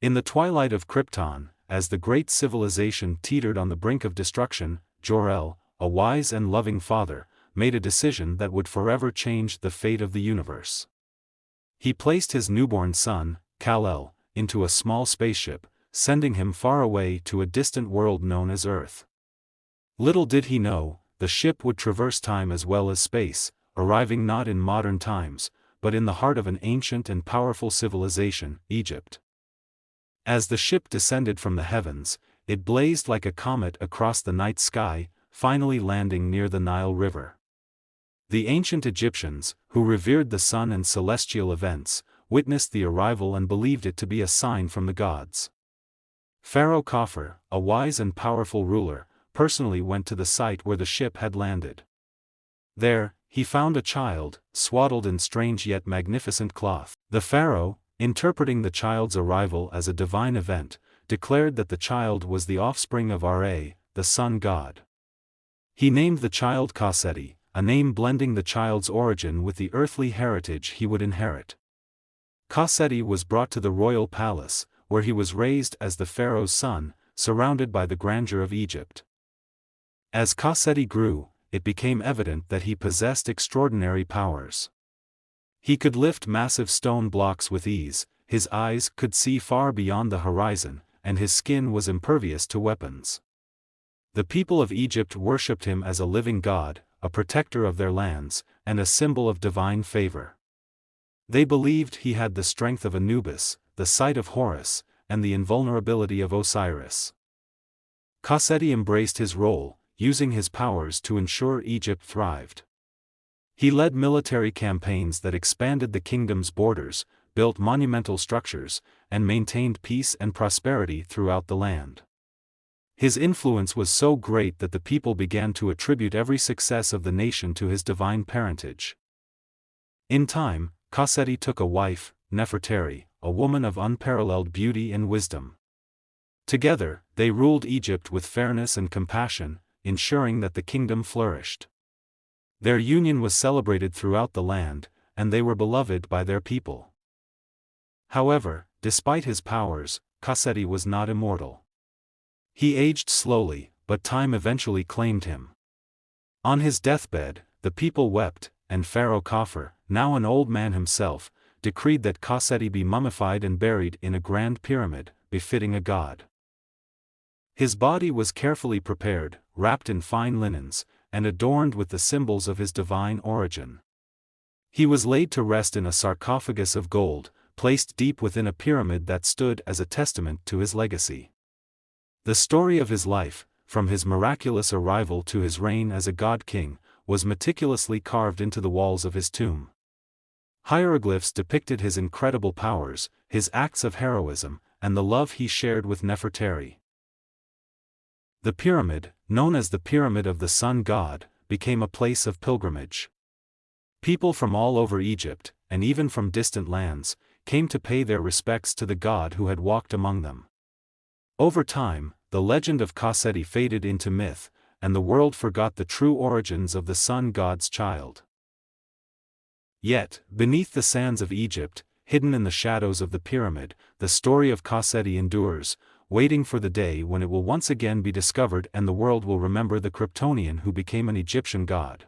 In the twilight of Krypton, as the great civilization teetered on the brink of destruction, Jor-El, a wise and loving father, made a decision that would forever change the fate of the universe. He placed his newborn son, Kal-El, into a small spaceship, sending him far away to a distant world known as Earth. Little did he know, the ship would traverse time as well as space, arriving not in modern times, but in the heart of an ancient and powerful civilization, Egypt. As the ship descended from the heavens, it blazed like a comet across the night sky, finally landing near the Nile River. The ancient Egyptians, who revered the sun and celestial events, witnessed the arrival and believed it to be a sign from the gods. Pharaoh Khafre, a wise and powerful ruler, personally went to the site where the ship had landed. There, he found a child, swaddled in strange yet magnificent cloth. The pharaoh, interpreting the child's arrival as a divine event, declared that the child was the offspring of Ra, the sun god. He named the child Khaseti, a name blending the child's origin with the earthly heritage he would inherit. Khaseti was brought to the royal palace, where he was raised as the pharaoh's son, surrounded by the grandeur of Egypt. As Khaseti grew, it became evident that he possessed extraordinary powers. He could lift massive stone blocks with ease, his eyes could see far beyond the horizon, and his skin was impervious to weapons. The people of Egypt worshipped him as a living god, a protector of their lands, and a symbol of divine favor. They believed he had the strength of Anubis, the sight of Horus, and the invulnerability of Osiris. Khaseti embraced his role, using his powers to ensure Egypt thrived. He led military campaigns that expanded the kingdom's borders, built monumental structures, and maintained peace and prosperity throughout the land. His influence was so great that the people began to attribute every success of the nation to his divine parentage. In time, Khaseti took a wife, Nefertari, a woman of unparalleled beauty and wisdom. Together, they ruled Egypt with fairness and compassion, ensuring that the kingdom flourished. Their union was celebrated throughout the land, and they were beloved by their people. However, despite his powers, Khaseti was not immortal. He aged slowly, but time eventually claimed him. On his deathbed, the people wept, and Pharaoh Khafre, now an old man himself, decreed that Khaseti be mummified and buried in a grand pyramid, befitting a god. His body was carefully prepared, wrapped in fine linens, and adorned with the symbols of his divine origin. He was laid to rest in a sarcophagus of gold, placed deep within a pyramid that stood as a testament to his legacy. The story of his life, from his miraculous arrival to his reign as a god-king, was meticulously carved into the walls of his tomb. Hieroglyphs depicted his incredible powers, his acts of heroism, and the love he shared with Nefertari. The pyramid, known as the Pyramid of the Sun God, became a place of pilgrimage. People from all over Egypt, and even from distant lands, came to pay their respects to the god who had walked among them. Over time, the legend of Khaseti faded into myth, and the world forgot the true origins of the sun god's child. Yet, beneath the sands of Egypt, hidden in the shadows of the pyramid, the story of Khaseti endures, waiting for the day when it will once again be discovered and the world will remember the Kryptonian who became an Egyptian god.